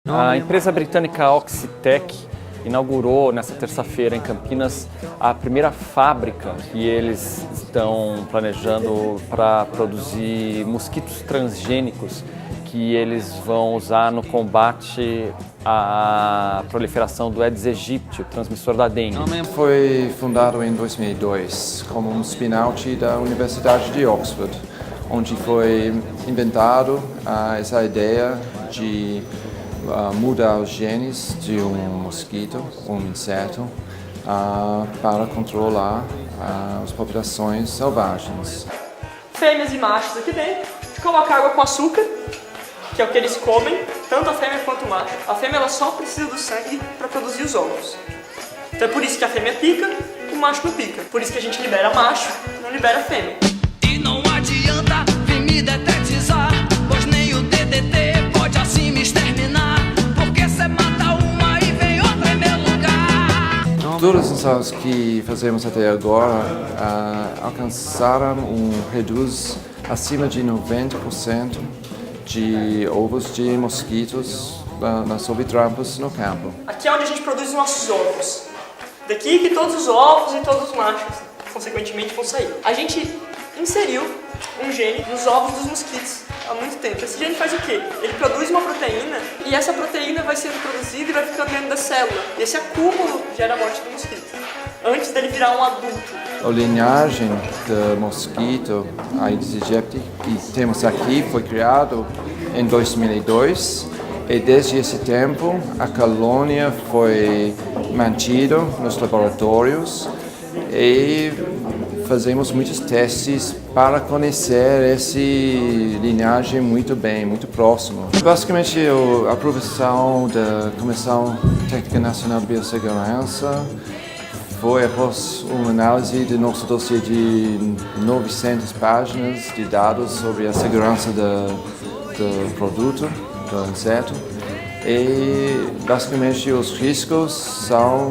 A empresa britânica Oxitec inaugurou nesta terça-feira em Campinas a primeira fábrica que eles estão planejando para produzir mosquitos transgênicos que eles vão usar no combate à proliferação do Aedes aegypti, o transmissor da dengue. Foi fundado em 2002 como um spin-out da Universidade de Oxford, onde foi inventado essa ideia de mudar os genes de um mosquito, um inseto, para controlar as populações selvagens. Fêmeas e machos aqui dentro, coloca água com açúcar, que é o que eles comem, tanto a fêmea quanto o macho. A fêmea ela só precisa do sangue para produzir os ovos. Então é por isso que a fêmea pica, o macho não pica. Por isso que a gente libera macho, não libera fêmea. E não adianta vir me detetizar, pois nem o DDT pode assim me exterminar, porque cê mata uma e vem outra em meu lugar. Todos os ensaios que fazemos até agora alcançaram reduz acima de 90% de ovos de mosquitos nas subtrampos no campo. Aqui é onde a gente produz os nossos ovos. Daqui que todos os ovos e todos os machos, consequentemente, vão sair. A gente inseriu um gene nos ovos dos mosquitos há muito tempo. Esse gene faz o quê? Ele produz uma proteína e essa proteína vai sendo produzida e vai ficando dentro da célula. E esse acúmulo gera a morte do mosquito, antes dele virar um adulto. A linhagem do mosquito Aedes aegypti que temos aqui foi criado em 2002 e desde esse tempo a colônia foi mantida nos laboratórios e fazemos muitos testes para conhecer essa linhagem muito bem, muito próximo. Basicamente, a aprovação da Comissão Técnica Nacional de Biossegurança foi após uma análise do nosso dossiê de 900 páginas de dados sobre a segurança do produto, do inseto. E basicamente os riscos são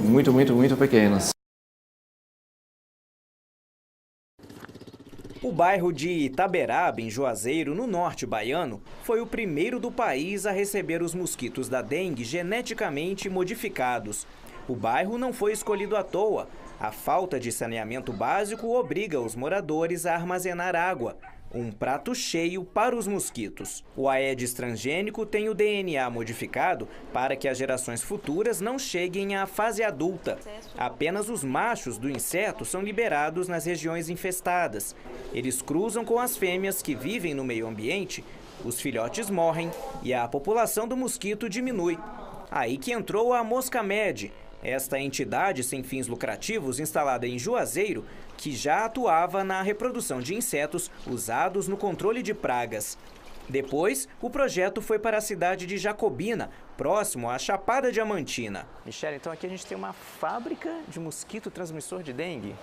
muito pequenos. O bairro de Itaberaba, em Juazeiro, no norte baiano, foi o primeiro do país a receber os mosquitos da dengue geneticamente modificados. O bairro não foi escolhido à toa. A falta de saneamento básico obriga os moradores a armazenar água, um prato cheio para os mosquitos. O Aedes transgênico tem o DNA modificado para que as gerações futuras não cheguem à fase adulta. Apenas os machos do inseto são liberados nas regiões infestadas. Eles cruzam com as fêmeas que vivem no meio ambiente, os filhotes morrem e a população do mosquito diminui. Aí que entrou a Moscamed, esta entidade sem fins lucrativos instalada em Juazeiro, que já atuava na reprodução de insetos usados no controle de pragas. Depois, o projeto foi para a cidade de Jacobina, próximo à Chapada Diamantina. Michele, então aqui a gente tem uma fábrica de mosquito transmissor de dengue.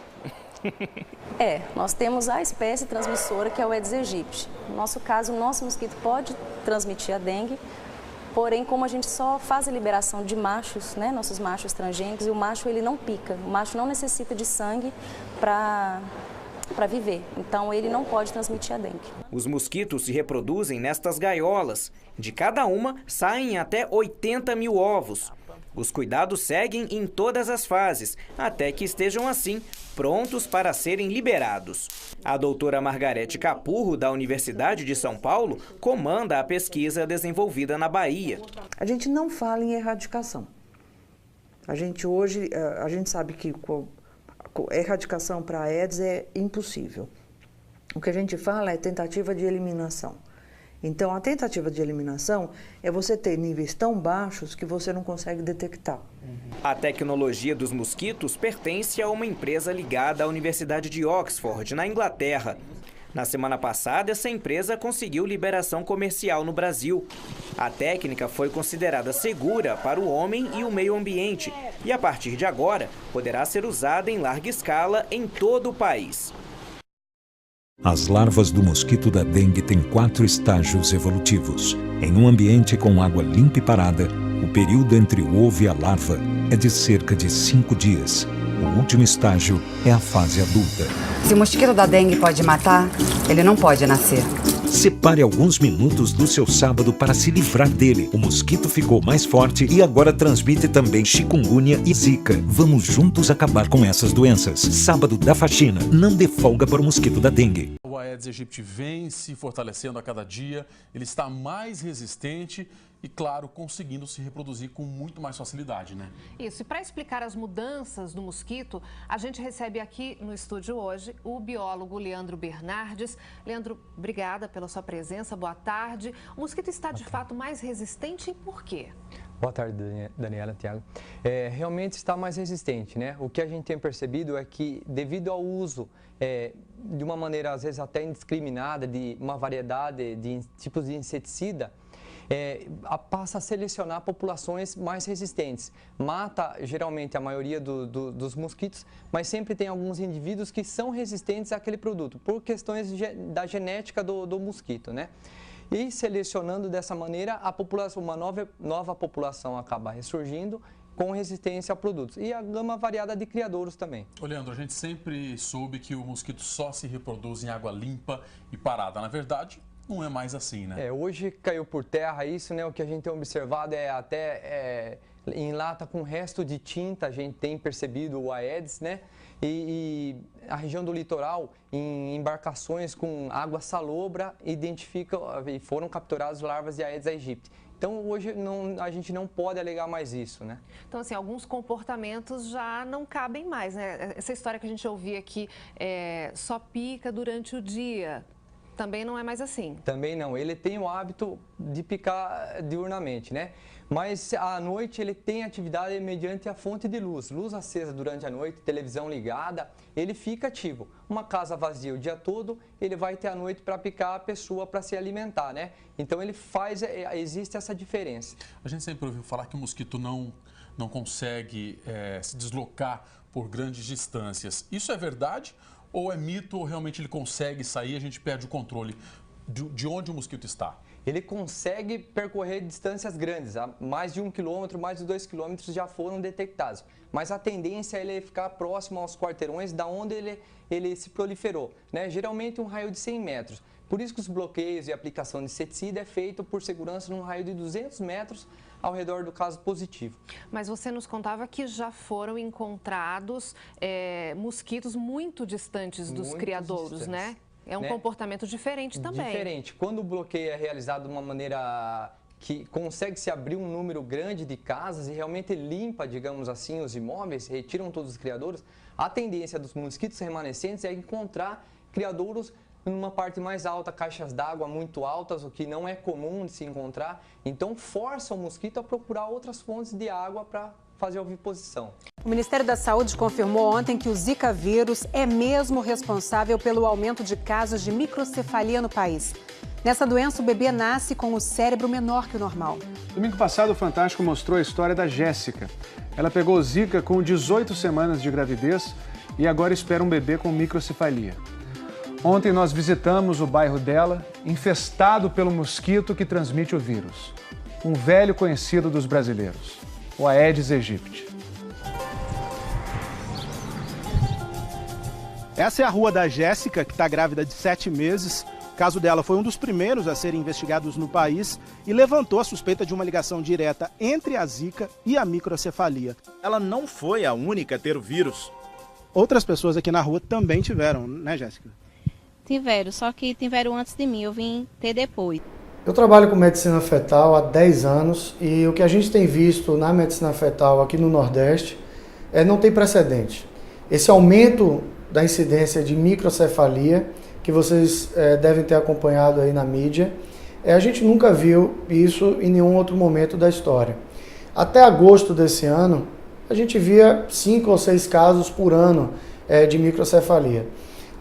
Nós temos a espécie transmissora que é o Aedes aegypti. No nosso caso, o nosso mosquito pode transmitir a dengue, porém, como a gente só faz a liberação de machos, né, nossos machos transgênicos, e o macho ele não pica, o macho não necessita de sangue para viver, então ele não pode transmitir a dengue. Os mosquitos se reproduzem nestas gaiolas. De cada uma saem até 80 mil ovos. Os cuidados seguem em todas as fases, até que estejam assim, prontos para serem liberados. A doutora Margarete Capurro, da Universidade de São Paulo, comanda a pesquisa desenvolvida na Bahia. A gente não fala em erradicação. A gente sabe que a erradicação para a Aedes é impossível. O que a gente fala é tentativa de eliminação. Então, a tentativa de eliminação é você ter níveis tão baixos que você não consegue detectar. A tecnologia dos mosquitos pertence a uma empresa ligada à Universidade de Oxford, na Inglaterra. Na semana passada, essa empresa conseguiu liberação comercial no Brasil. A técnica foi considerada segura para o homem e o meio ambiente e, a partir de agora, poderá ser usada em larga escala em todo o país. As larvas do mosquito da dengue têm 4 estágios evolutivos. Em um ambiente com água limpa e parada, o período entre o ovo e a larva é de cerca de 5 dias. O último estágio é a fase adulta. Se o mosquito da dengue pode matar, ele não pode nascer. Separe alguns minutos do seu sábado para se livrar dele. O mosquito ficou mais forte e agora transmite também chikungunya e zika. Vamos juntos acabar com essas doenças. Sábado da faxina. Não dê folga para o mosquito da dengue. O Aedes aegypti vem se fortalecendo a cada dia. Ele está mais resistente e, claro, conseguindo se reproduzir com muito mais facilidade, né? Isso. E para explicar as mudanças do mosquito, a gente recebe aqui no estúdio hoje o biólogo Leandro Bernardes. Leandro, obrigada pela sua presença. Boa tarde. O mosquito está, de fato, mais resistente e por quê? Boa tarde, Daniela, Thiago. Realmente está mais resistente, né? O que a gente tem percebido é que, devido ao uso de uma maneira, às vezes, até indiscriminada, de uma variedade de tipos de inseticida, passa a selecionar populações mais resistentes. Mata, geralmente, a maioria dos mosquitos, mas sempre tem alguns indivíduos que são resistentes àquele produto, por questões da genética do mosquito, né? E selecionando dessa maneira, uma nova população acaba ressurgindo com resistência a produtos. E a gama variada de criadouros também. Ô Leandro, a gente sempre soube que o mosquito só se reproduz em água limpa e parada. Na verdade, não é mais assim, né? Hoje caiu por terra isso, né? O que a gente tem observado é até em lata com resto de tinta, a gente tem percebido o Aedes, né? E a região do litoral, em embarcações com água salobra, e foram capturadas larvas de Aedes aegypti. Então, hoje a gente não pode alegar mais isso, né? Então, assim, alguns comportamentos já não cabem mais, né? Essa história que a gente ouvia aqui, só pica durante o dia, também não é mais assim. Também não. Ele tem o hábito de picar diurnamente, né? Mas à noite ele tem atividade mediante a fonte de luz. Luz acesa durante a noite, televisão ligada, ele fica ativo. Uma casa vazia o dia todo, ele vai ter à noite para picar a pessoa para se alimentar, né? Então existe essa diferença. A gente sempre ouviu falar que o mosquito não consegue se deslocar por grandes distâncias. Isso é verdade? Ou é mito, ou realmente ele consegue sair e a gente perde o controle de onde o mosquito está? Ele consegue percorrer distâncias grandes, mais de 1 quilômetro, mais de 2 quilômetros já foram detectados. Mas a tendência é ele ficar próximo aos quarteirões da onde ele se proliferou, né? Geralmente um raio de 100 metros. Por isso que os bloqueios e a aplicação de inseticida é feito por segurança num raio de 200 metros ao redor do caso positivo. Mas você nos contava que já foram encontrados mosquitos muito distantes dos criadouros, né? É um comportamento diferente também. Diferente. Quando o bloqueio é realizado de uma maneira que consegue se abrir um número grande de casas e realmente limpa, digamos assim, os imóveis, retiram todos os criadouros, a tendência dos mosquitos remanescentes é encontrar criadouros numa parte mais alta, caixas d'água muito altas, o que não é comum de se encontrar. Então, força o mosquito a procurar outras fontes de água para fazer a oviposição. O Ministério da Saúde confirmou ontem que o Zika vírus é mesmo responsável pelo aumento de casos de microcefalia no país. Nessa doença, o bebê nasce com o cérebro menor que o normal. Domingo passado, o Fantástico mostrou a história da Jéssica. Ela pegou Zika com 18 semanas de gravidez e agora espera um bebê com microcefalia. Ontem nós visitamos o bairro dela, infestado pelo mosquito que transmite o vírus. Um velho conhecido dos brasileiros, o Aedes aegypti. Essa é a rua da Jéssica, que está grávida de 7 meses. O caso dela foi um dos primeiros a serem investigados no país e levantou a suspeita de uma ligação direta entre a Zika e a microcefalia. Ela não foi a única a ter o vírus. Outras pessoas aqui na rua também tiveram, né, Jéssica? Tiveram, só que tiveram antes de mim, eu vim ter depois. Eu trabalho com medicina fetal há 10 anos e o que a gente tem visto na medicina fetal aqui no Nordeste não tem precedente. Esse aumento da incidência de microcefalia, que vocês devem ter acompanhado aí na mídia, a gente nunca viu isso em nenhum outro momento da história. Até agosto desse ano, a gente via 5 ou 6 casos por ano de microcefalia.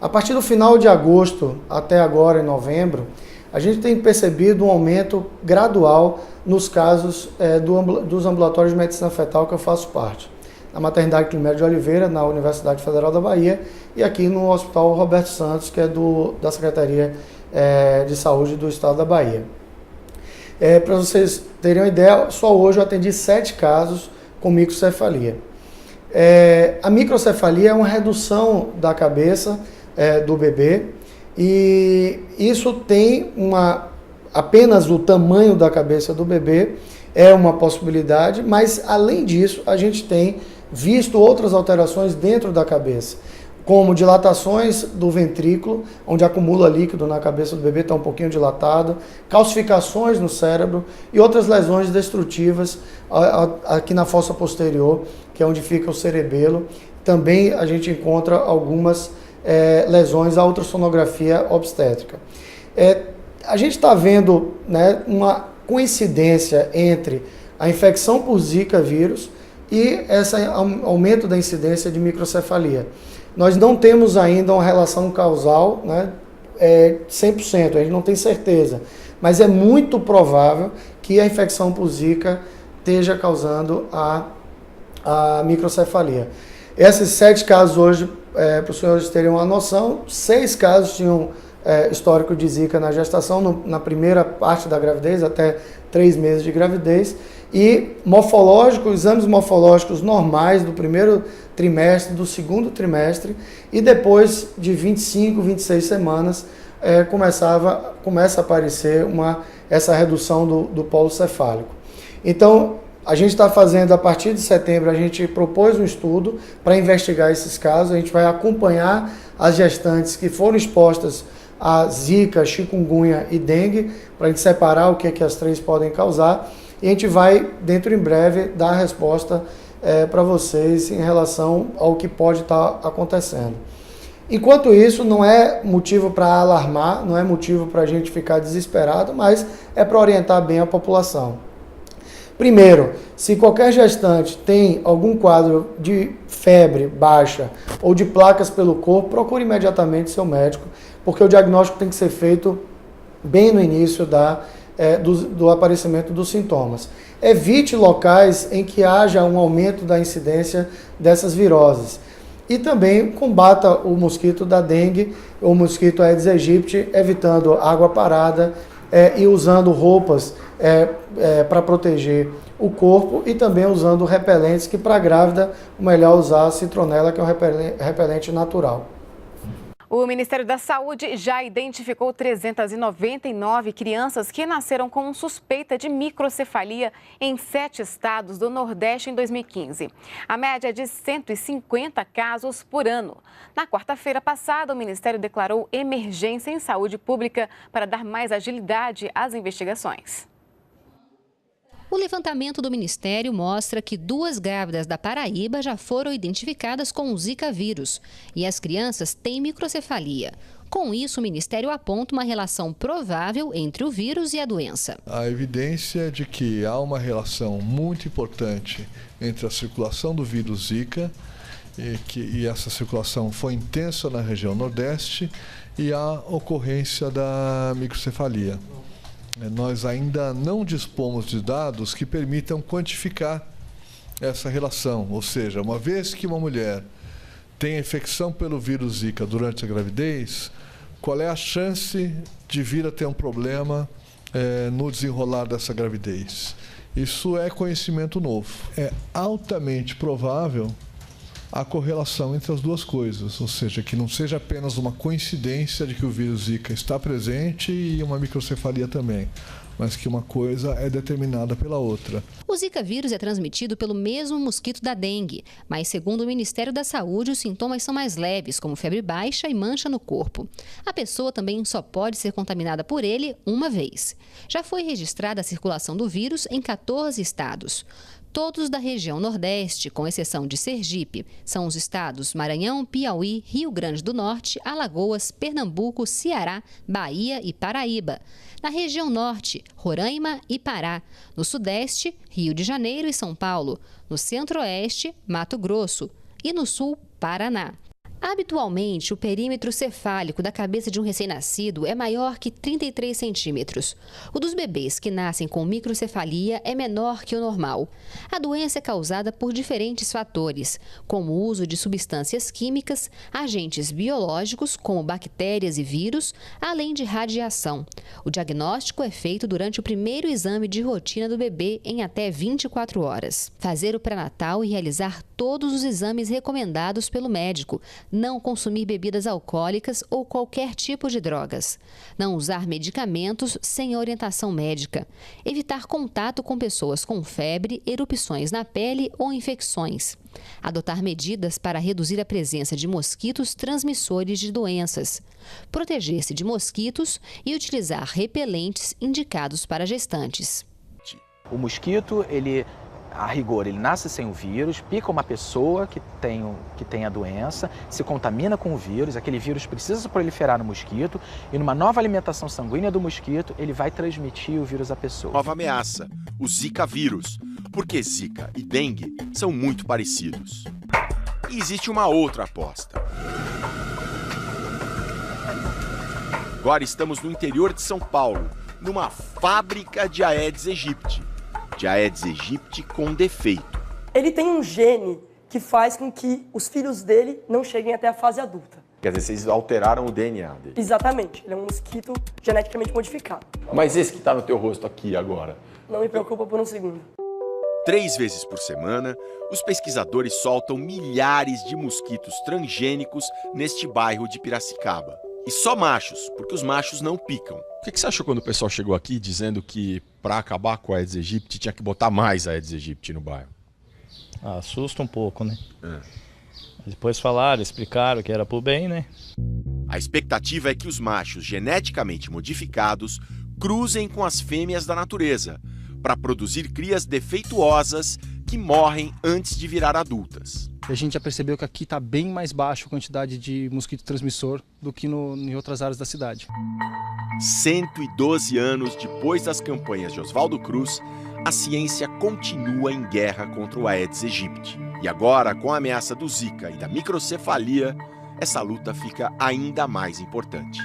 A partir do final de agosto até agora, em novembro, a gente tem percebido um aumento gradual nos casos dos ambulatórios de medicina fetal que eu faço parte. Na Maternidade Climério de Oliveira, na Universidade Federal da Bahia, e aqui no Hospital Roberto Santos, que é da Secretaria de Saúde do Estado da Bahia. Para vocês terem uma ideia, só hoje eu atendi 7 casos com microcefalia. A microcefalia é uma redução da cabeça do bebê E isso tem apenas o tamanho da cabeça do bebê é uma possibilidade, mas além disso a gente tem visto outras alterações dentro da cabeça, como dilatações do ventrículo, onde acumula líquido na cabeça do bebê, está um pouquinho dilatado, calcificações no cérebro e outras lesões destrutivas aqui na fossa posterior, que é onde fica o cerebelo. Também a gente encontra algumas lesões à ultrassonografia obstétrica. A gente está vendo, né, uma coincidência entre a infecção por Zika vírus e esse aumento da incidência de microcefalia. Nós não temos ainda uma relação causal, né, 100%, a gente não tem certeza, mas é muito provável que a infecção por Zika esteja causando a microcefalia. Esses 7 casos hoje, para os senhores terem uma noção, 6 casos tinham histórico de Zika na gestação, na primeira parte da gravidez, até 3 meses de gravidez, e exames morfológicos normais do primeiro trimestre, do segundo trimestre, e depois de 25, 26 semanas, começa a aparecer essa redução do polo cefálico. Então, a gente está fazendo, a partir de setembro, a gente propôs um estudo para investigar esses casos, a gente vai acompanhar as gestantes que foram expostas a Zika, chikungunya e dengue, para a gente separar o que as 3 podem causar, e a gente vai, dentro em breve, dar a resposta para vocês em relação ao que pode estar acontecendo. Enquanto isso, não é motivo para alarmar, não é motivo para a gente ficar desesperado, mas é para orientar bem a população. Primeiro, se qualquer gestante tem algum quadro de febre baixa ou de placas pelo corpo, procure imediatamente seu médico, porque o diagnóstico tem que ser feito bem no início do aparecimento dos sintomas. Evite locais em que haja um aumento da incidência dessas viroses. E também combata o mosquito da dengue, o mosquito Aedes aegypti, evitando água parada e usando roupas para proteger o corpo e também usando repelentes, que para a grávida o melhor usar a citronela, que é um repelente natural. O Ministério da Saúde já identificou 399 crianças que nasceram com suspeita de microcefalia em 7 estados do Nordeste em 2015. A média é de 150 casos por ano. Na quarta-feira passada, o Ministério declarou emergência em saúde pública para dar mais agilidade às investigações. O levantamento do Ministério mostra que 2 grávidas da Paraíba já foram identificadas com o Zika vírus e as crianças têm microcefalia. Com isso, o Ministério aponta uma relação provável entre o vírus e a doença. A evidência de que há uma relação muito importante entre a circulação do vírus Zika, e essa circulação foi intensa na região Nordeste, e a ocorrência da microcefalia. Nós ainda não dispomos de dados que permitam quantificar essa relação, ou seja, uma vez que uma mulher tem infecção pelo vírus Zika durante a gravidez, qual é a chance de vir a ter um problema no desenrolar dessa gravidez? Isso é conhecimento novo. É altamente provável a correlação entre as 2 coisas, ou seja, que não seja apenas uma coincidência de que o vírus Zika está presente e uma microcefalia também, mas que uma coisa é determinada pela outra. O Zika vírus é transmitido pelo mesmo mosquito da dengue, mas segundo o Ministério da Saúde, os sintomas são mais leves, como febre baixa e mancha no corpo. A pessoa também só pode ser contaminada por ele uma vez. Já foi registrada a circulação do vírus em 14 estados. Todos da região Nordeste, com exceção de Sergipe, são os estados Maranhão, Piauí, Rio Grande do Norte, Alagoas, Pernambuco, Ceará, Bahia e Paraíba. Na região Norte, Roraima e Pará. No Sudeste, Rio de Janeiro e São Paulo. No Centro-Oeste, Mato Grosso. E no Sul, Paraná. Habitualmente, o perímetro cefálico da cabeça de um recém-nascido é maior que 33 centímetros. O dos bebês que nascem com microcefalia é menor que o normal. A doença é causada por diferentes fatores, como o uso de substâncias químicas, agentes biológicos, como bactérias e vírus, além de radiação. O diagnóstico é feito durante o primeiro exame de rotina do bebê em até 24 horas. Fazer o pré-natal e realizar todos os exames recomendados pelo médico, não consumir bebidas alcoólicas ou qualquer tipo de drogas, não usar medicamentos sem orientação médica, evitar contato com pessoas com febre, erupções na pele ou infecções, adotar medidas para reduzir a presença de mosquitos transmissores de doenças, proteger-se de mosquitos e utilizar repelentes indicados para gestantes. O mosquito, a rigor, ele nasce sem o vírus, pica uma pessoa que tem a doença, se contamina com o vírus, aquele vírus precisa proliferar no mosquito e numa nova alimentação sanguínea do mosquito, ele vai transmitir o vírus à pessoa. Nova ameaça, o Zika vírus, porque Zika e dengue são muito parecidos. E existe uma outra aposta. Agora estamos no interior de São Paulo, numa fábrica de Aedes aegypti. De Aedes aegypti com defeito. Ele tem um gene que faz com que os filhos dele não cheguem até a fase adulta. Quer dizer, vocês alteraram o DNA dele. Exatamente, ele é um mosquito geneticamente modificado. Mas esse que está no teu rosto aqui agora? Não me preocupa por um segundo. 3 vezes por semana, os pesquisadores soltam milhares de mosquitos transgênicos neste bairro de Piracicaba. E só machos, porque os machos não picam. O que você achou quando o pessoal chegou aqui dizendo que para acabar com a Aedes aegypti tinha que botar mais Aedes aegypti no bairro? Assusta um pouco, né? Depois explicaram que era pro bem, né? A expectativa é que os machos geneticamente modificados cruzem com as fêmeas da natureza para produzir crias defeituosas que morrem antes de virar adultas. A gente já percebeu que aqui está bem mais baixa a quantidade de mosquito transmissor do que em outras áreas da cidade. 112 anos depois das campanhas de Oswaldo Cruz, a ciência continua em guerra contra o Aedes aegypti. E agora, com a ameaça do Zika e da microcefalia, essa luta fica ainda mais importante.